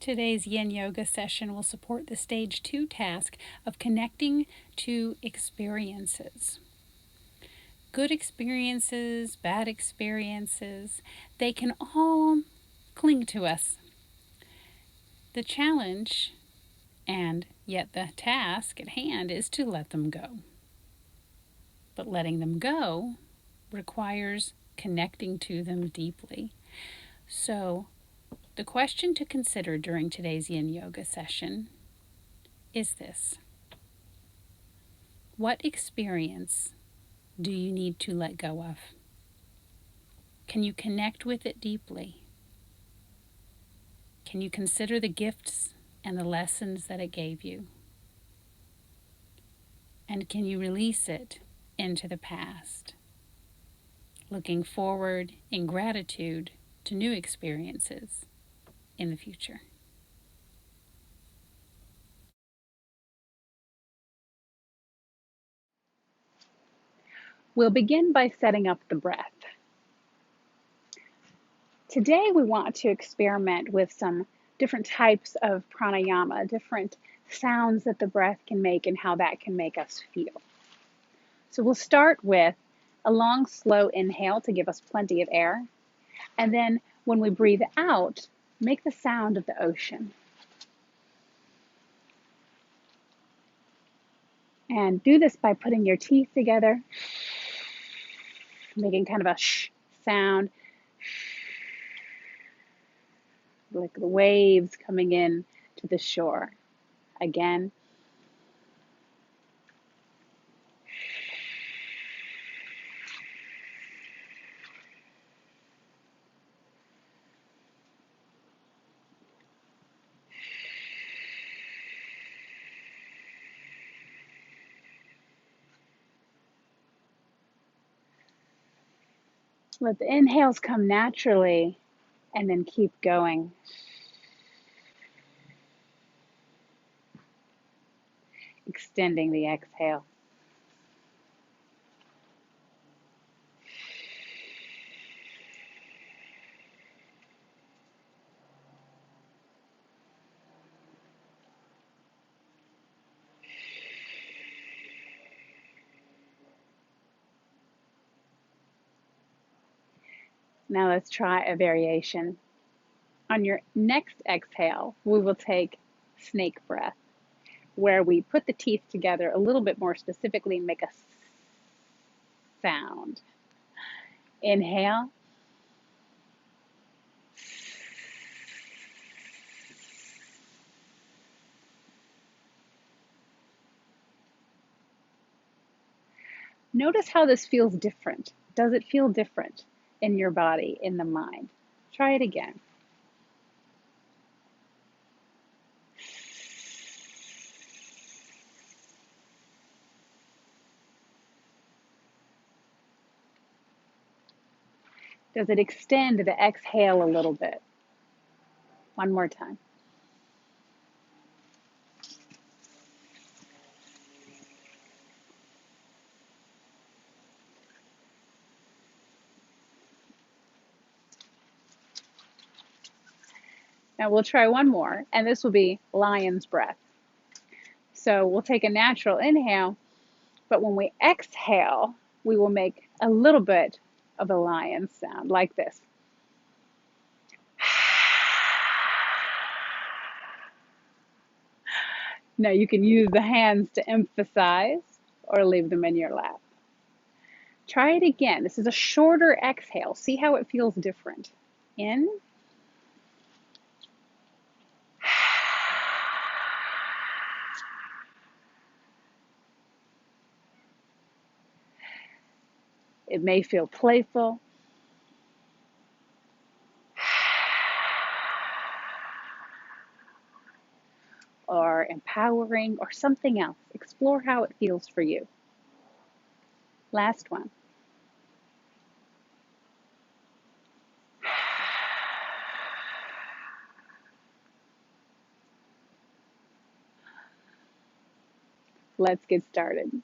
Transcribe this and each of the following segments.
Today's Yin Yoga session will support the Stage 2 task of connecting to experiences. Good experiences, bad experiences, they can all cling to us. The challenge, and yet the task at hand, is to let them go. But letting them go requires connecting to them deeply. So, the question to consider during today's Yin Yoga session is this: what experience do you need to let go of? Can you connect with it deeply? Can you consider the gifts and the lessons that it gave you? And can you release it into the past, looking forward in gratitude to new experiences in the future? We'll begin by setting up the breath. Today we want to experiment with some different types of pranayama, different sounds that the breath can make and how that can make us feel. So we'll start with a long, slow inhale to give us plenty of air. And then when we breathe out, make the sound of the ocean. And do this by putting your teeth together, making kind of a shh sound, like the waves coming in to the shore. Again. Let the inhales come naturally and then keep going. Extending the exhale. Now let's try a variation. On your next exhale, we will take snake breath, where we put the teeth together a little bit more specifically and make a sound. Inhale. Notice how this feels different. Does it feel different in your body, in the mind? Try it again. Does it extend the exhale a little bit? One more time. Now we'll try one more, and this will be lion's breath. So we'll take a natural inhale, but when we exhale, we will make a little bit of a lion sound, like this. Now you can use the hands to emphasize or leave them in your lap. Try it again. This is a shorter exhale. See how it feels different. In. It may feel playful. Or empowering, or something else. Explore how it feels for you. Last one. Let's get started.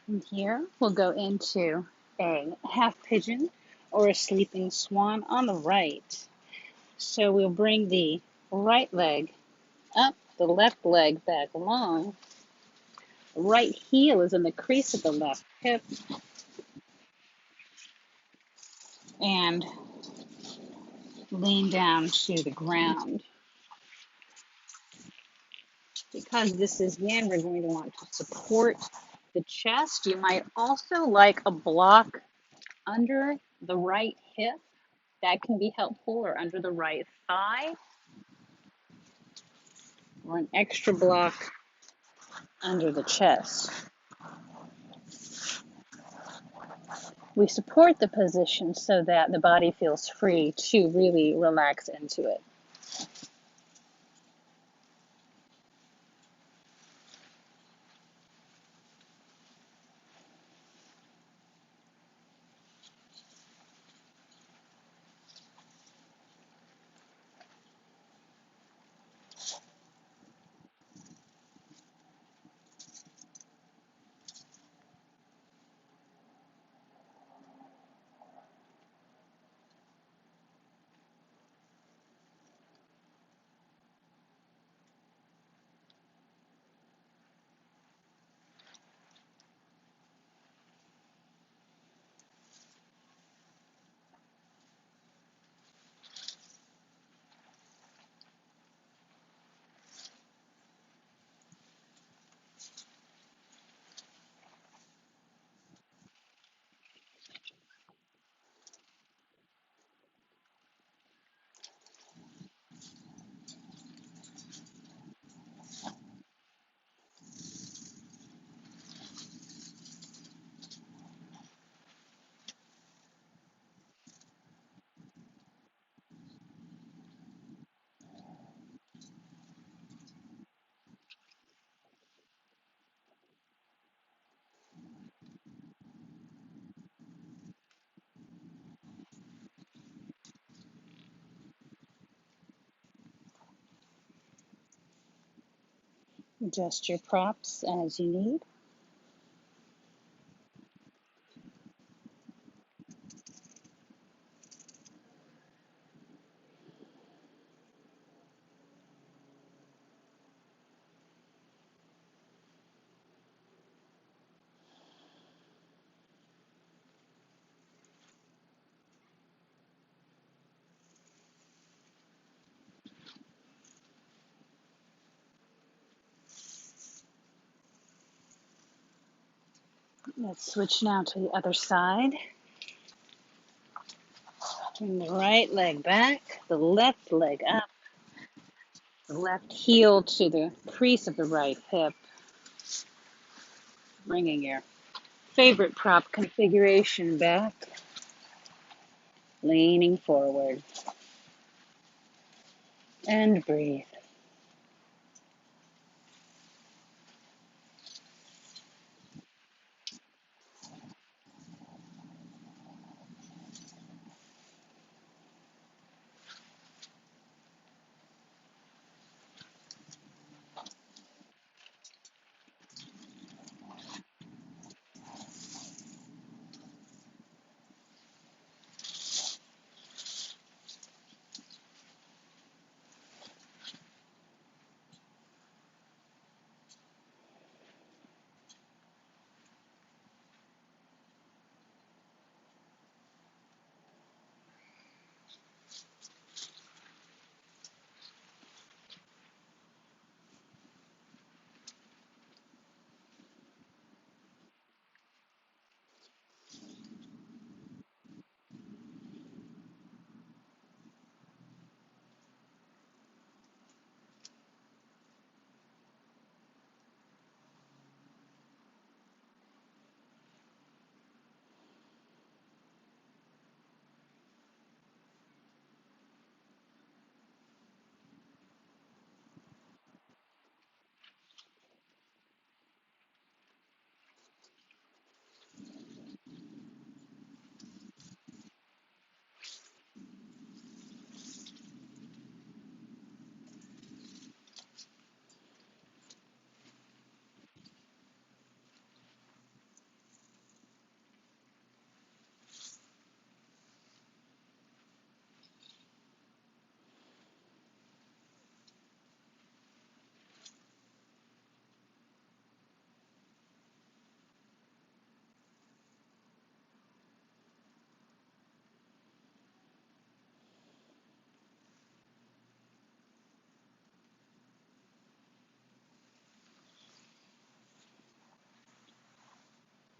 From here, we'll go into a half pigeon or a sleeping swan on the right. So we'll bring the right leg up, the left leg back long. The right heel is in the crease of the left hip, and lean down to the ground. Because this is yin, we're going to want to support the chest. You might also like a block under the right hip. That can be helpful, or under the right thigh, or an extra block under the chest. We support the position so that the body feels free to really relax into it. Adjust your props as you need. Let's switch now to the other side. Bring the right leg back, the left leg up, the left heel to the crease of the right hip. Bringing your favorite prop configuration back, leaning forward, and breathe.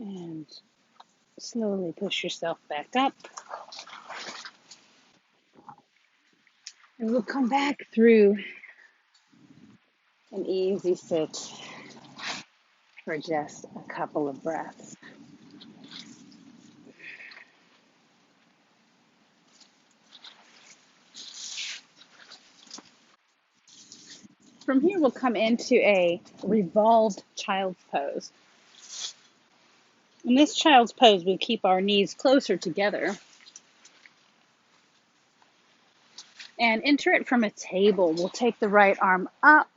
And slowly push yourself back up. And we'll come back through an easy sit for just a couple of breaths. From here, we'll come into a revolved child's pose. In this child's pose, we keep our knees closer together and enter it from a table. We'll take the right arm up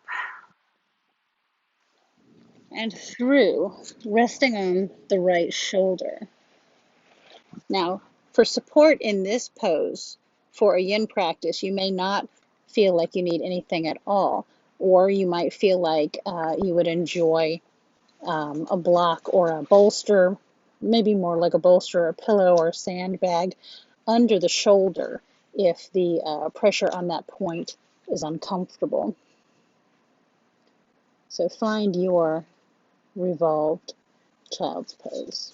and through, resting on the right shoulder. Now, for support in this pose, for a yin practice, you may not feel like you need anything at all, or you might feel like you would enjoy a block or a bolster, maybe more like a bolster or a pillow or a sandbag under the shoulder if the pressure on that point is uncomfortable. So find your revolved child's pose.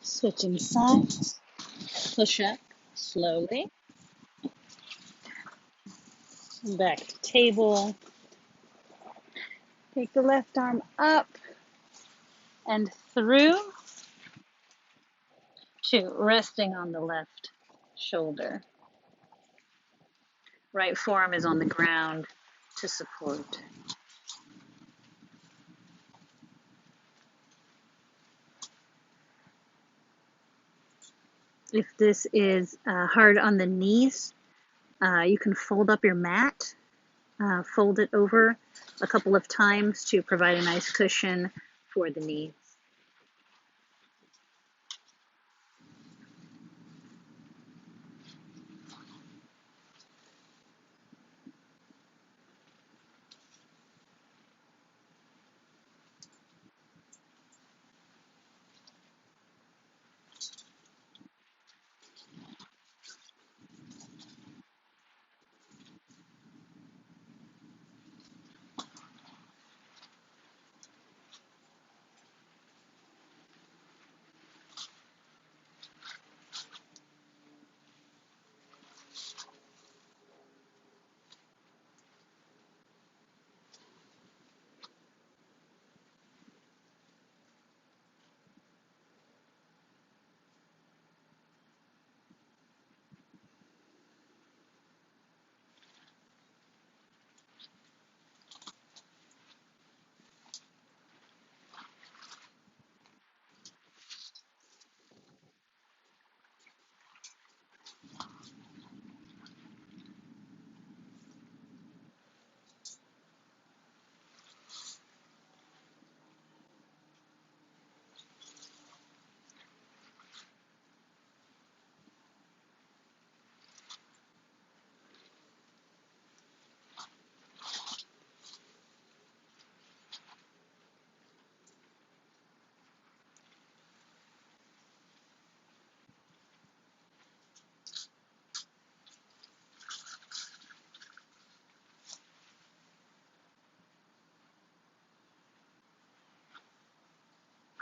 Switching sides, push up slowly, back to table. Take the left arm up and through to resting on the left shoulder. Right forearm is on the ground to support. If this is hard on the knees, you can fold up your mat, fold it over a couple of times to provide a nice cushion for the knees.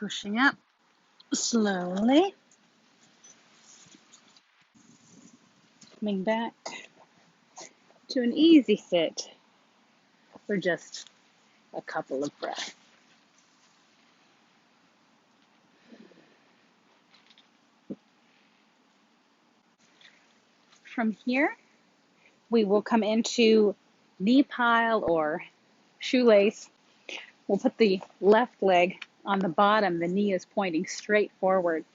Pushing up slowly, coming back to an easy sit for just a couple of breaths. From here, we will come into knee pile or shoelace. We'll put the left leg on the bottom. The knee is pointing straight forward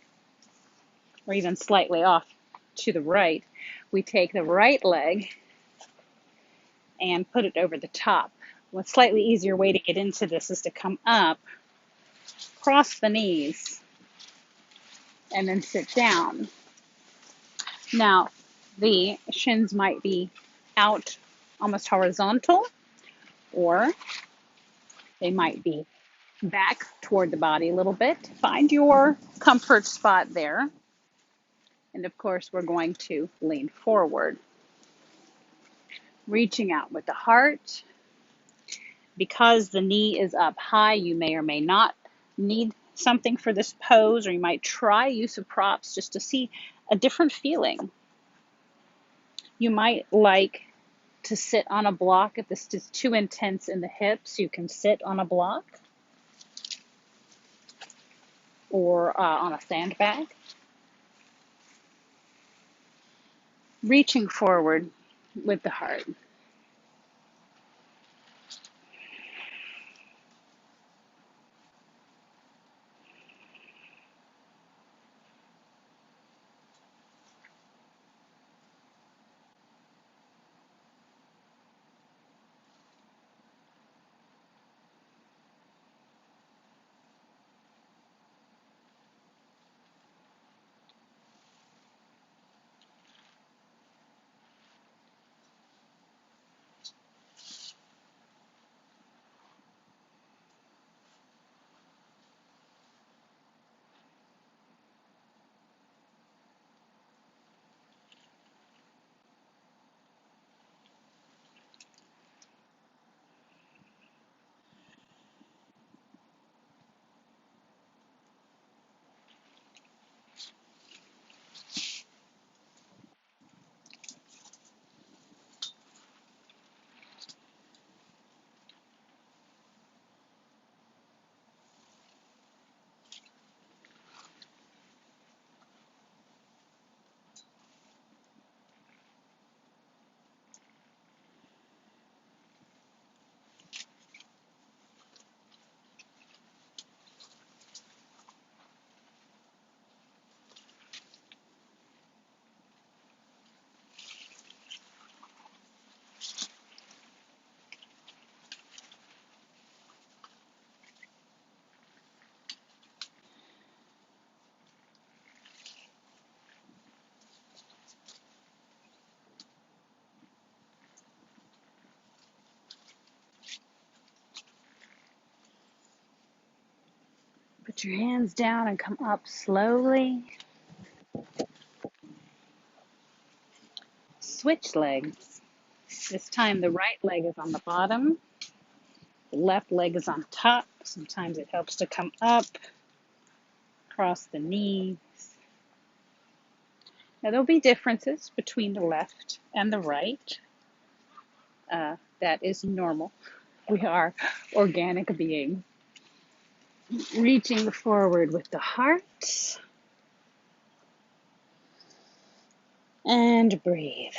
or even slightly off to the right. We take the right leg and put it over the top. One slightly easier way to get into this is to come up, cross the knees, and then sit down. Now, the shins might be out almost horizontal, or they might be back toward the body a little bit. Find your comfort spot there. And of course, we're going to lean forward, reaching out with the heart. Because the knee is up high, you may or may not need something for this pose, or you might try use of props just to see a different feeling. You might like to sit on a block. If this is too intense in the hips, you can sit on a block or on a sandbag. Reaching forward with the heart. Put your hands down and come up slowly. Switch legs. This time the right leg is on the bottom. The left leg is on top. Sometimes it helps to come up, cross the knees. Now there'll be differences between the left and the right. That is normal. We are organic beings. Reaching forward with the heart. And breathe.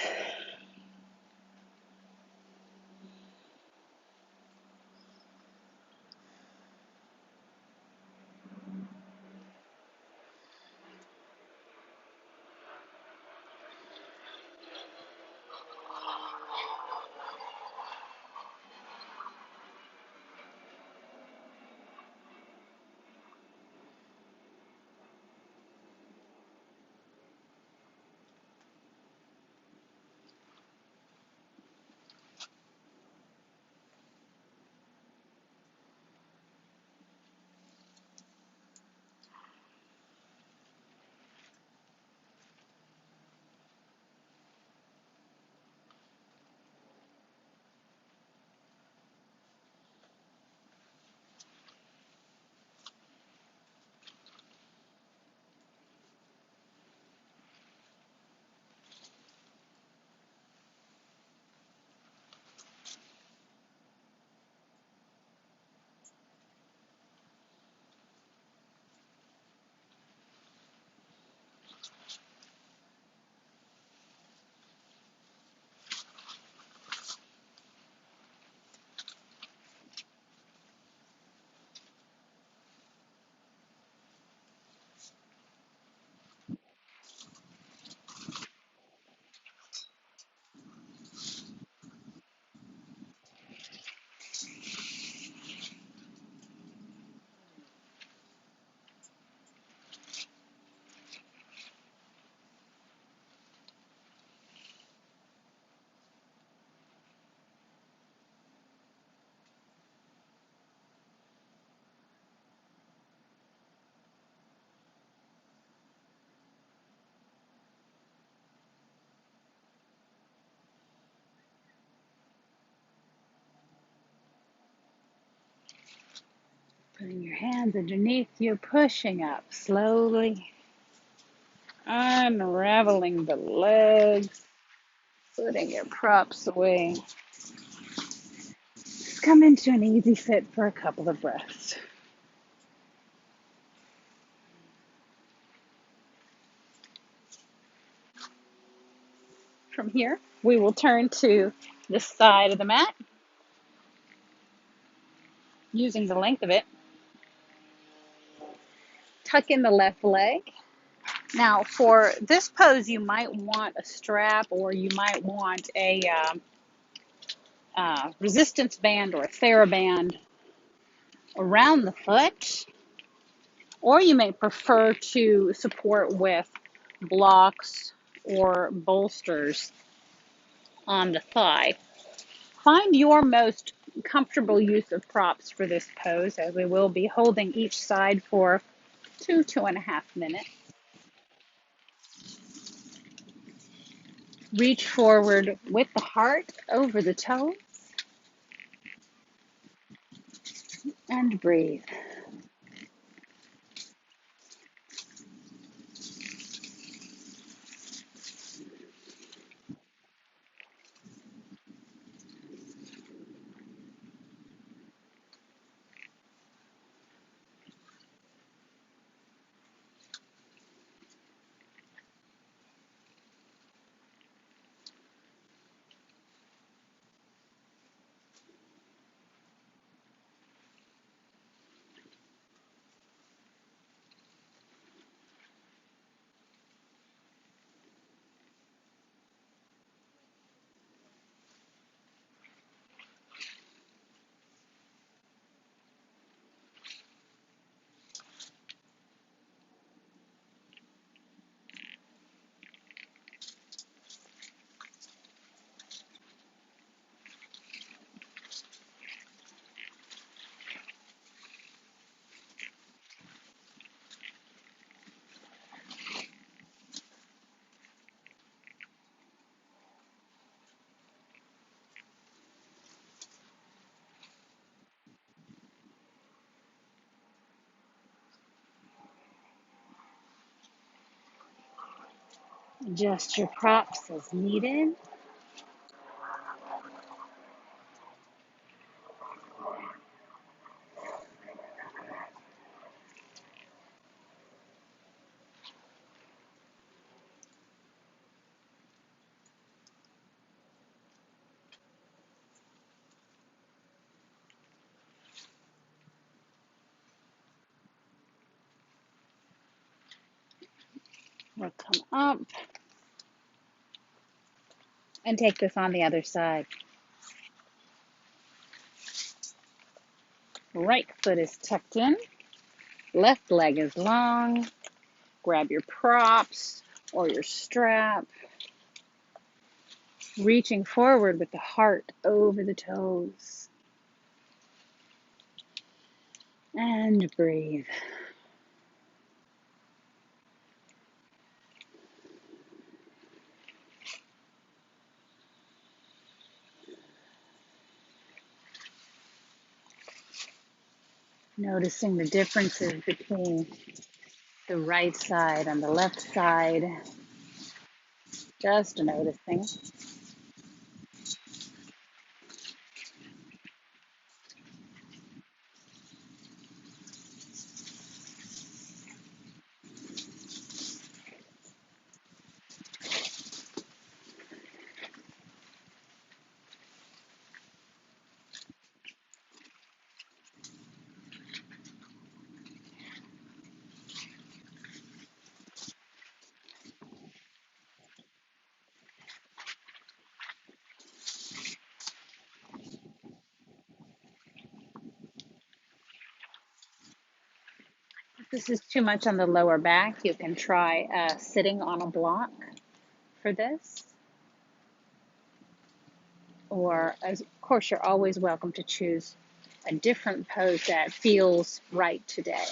Putting your hands underneath you, pushing up slowly, unraveling the legs, putting your props away. Just come into an easy sit for a couple of breaths. From here, we will turn to the side of the mat, using the length of it. Tuck in the left leg. Now, for this pose, you might want a strap, or you might want a resistance band or a TheraBand around the foot, or you may prefer to support with blocks or bolsters on the thigh. Find your most comfortable use of props for this pose, as we will be holding each side for 2.5 minutes. Reach forward with the heart over the toes and breathe. Adjust your props as needed. We'll come up and take this on the other side. Right foot is tucked in. Left leg is long. Grab your props or your strap. Reaching forward with the heart over the toes. And breathe. Noticing the differences between the right side and the left side. Just noticing. If this is too much on the lower back, you can try sitting on a block for this. Or, of course, you're always welcome to choose a different pose that feels right today.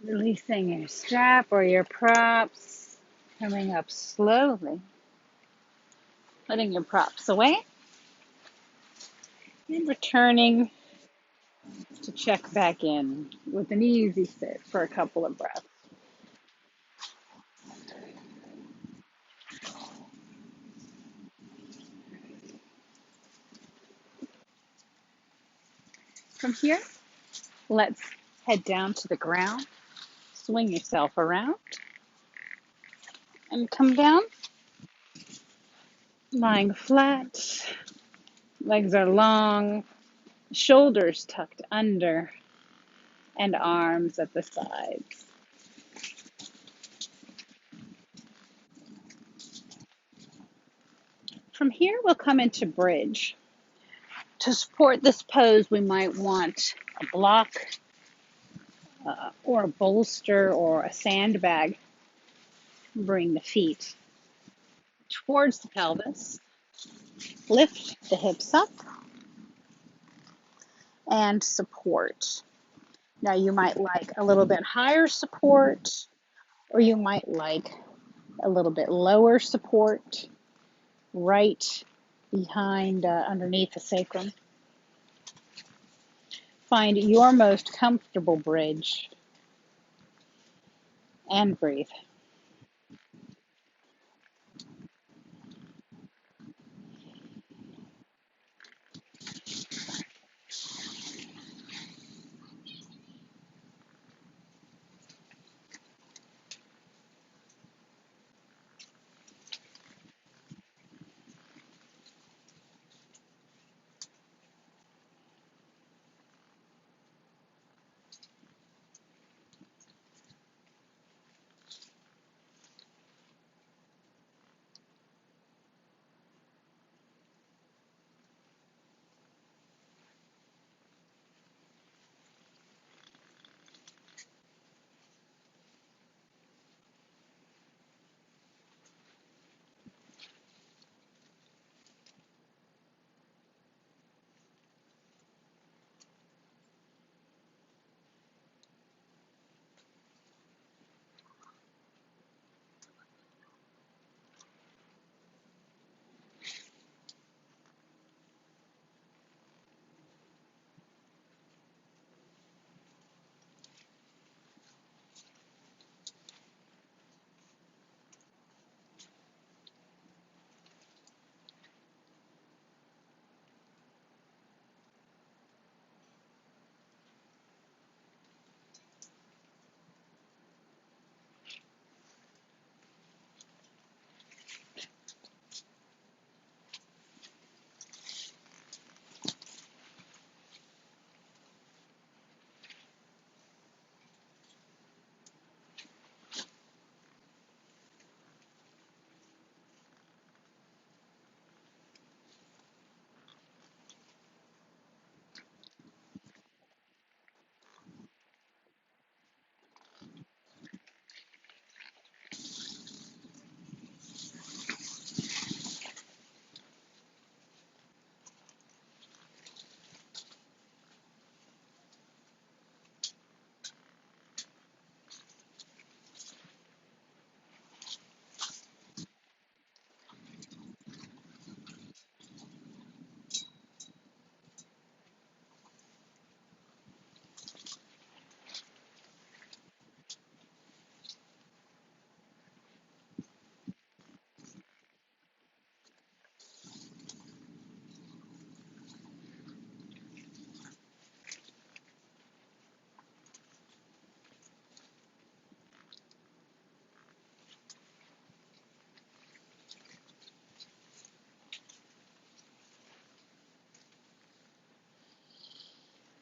Releasing your strap or your props, coming up slowly, letting your props away, and returning to check back in with an easy sit for a couple of breaths. From here, let's head down to the ground, swing yourself around, and come down, lying flat, legs are long, shoulders tucked under, and arms at the sides. From here, we'll come into bridge. To support this pose, we might want a block or a bolster or a sandbag. Bring the feet towards the pelvis. Lift the hips up and support. Now you might like a little bit higher support, or you might like a little bit lower support right behind, underneath the sacrum. Find your most comfortable bridge and breathe.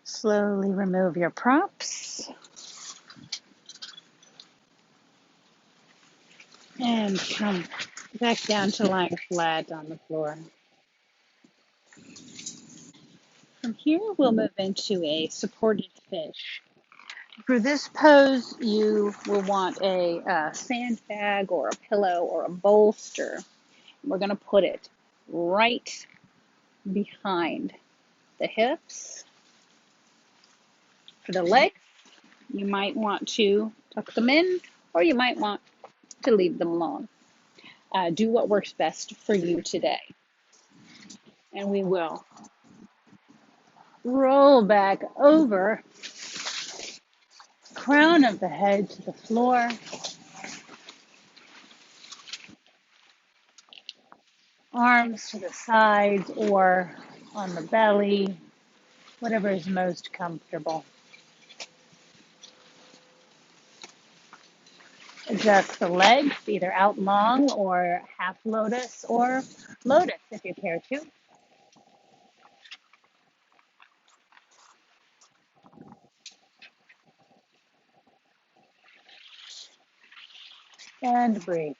Slowly remove your props and come back down to lying flat on the floor. From here, we'll move into a supported fish. For this pose, you will want a sandbag or a pillow or a bolster. We're going to put it right behind the hips. For the legs, You might want to tuck them in, or you might want to leave them alone. Do what works best for you today. And we will roll back over, crown of the head to the floor. Arms to the sides or on the belly, whatever is most comfortable. Adjust the legs, either out long or half lotus or lotus if you care to. And breathe.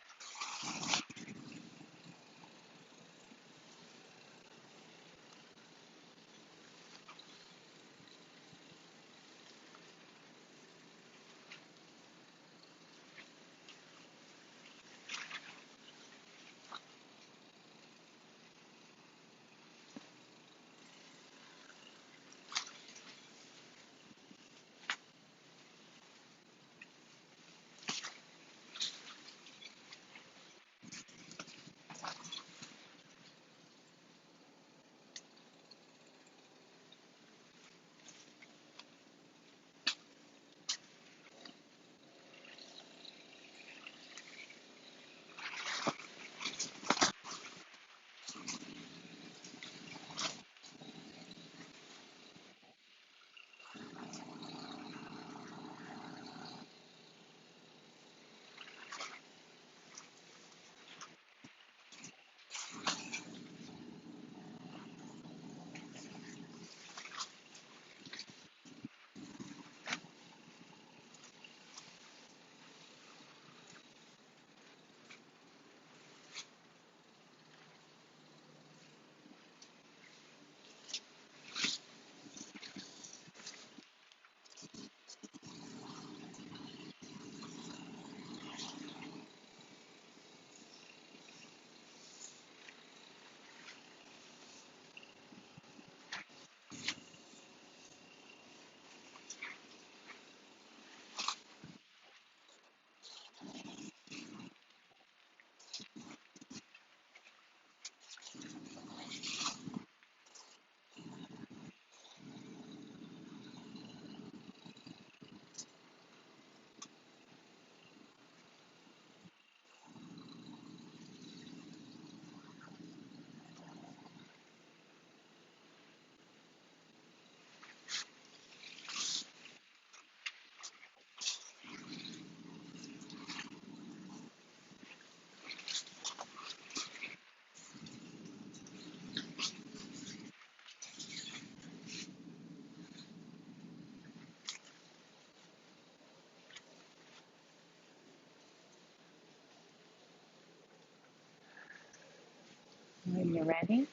When you're ready,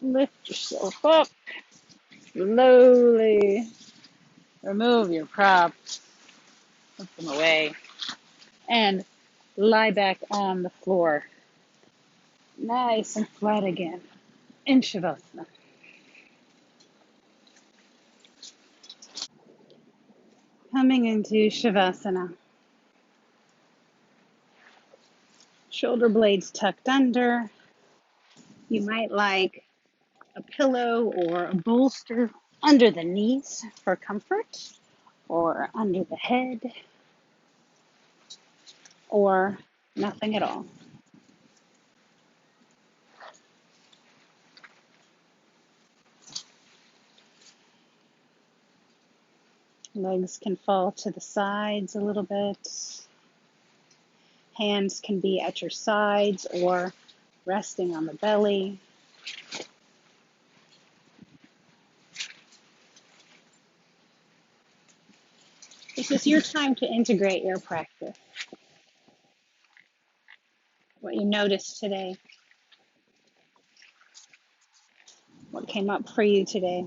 lift yourself up. Slowly remove your props, put them away, and lie back on the floor. Nice and flat again in Shavasana. Coming into Shavasana. Shoulder blades tucked under. You might like a pillow or a bolster under the knees for comfort, or under the head, or nothing at all. Legs can fall to the sides a little bit. Hands can be at your sides or resting on the belly. This is your time to integrate your practice. What you noticed today, what came up for you today.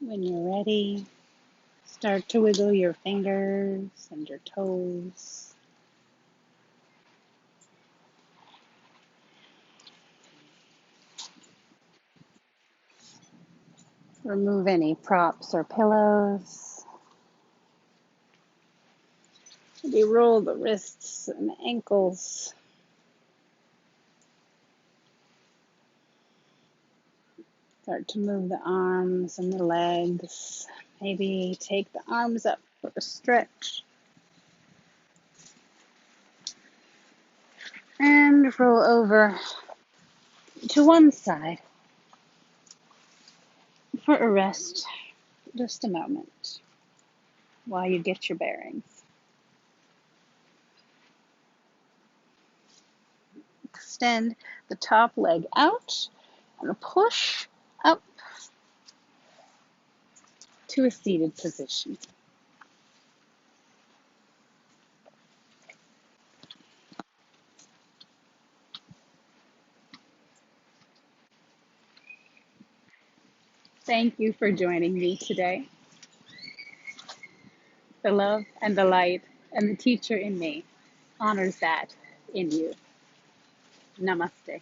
When you're ready, start to wiggle your fingers and your toes. Remove any props or pillows. Maybe roll the wrists and ankles. Start to move the arms and the legs. Maybe take the arms up for a stretch. And roll over to one side for a rest. Just a moment while you get your bearings. Extend the top leg out and push up to a seated position. Thank you for joining me today. The love and the light and the teacher in me honors that in you. Namaste.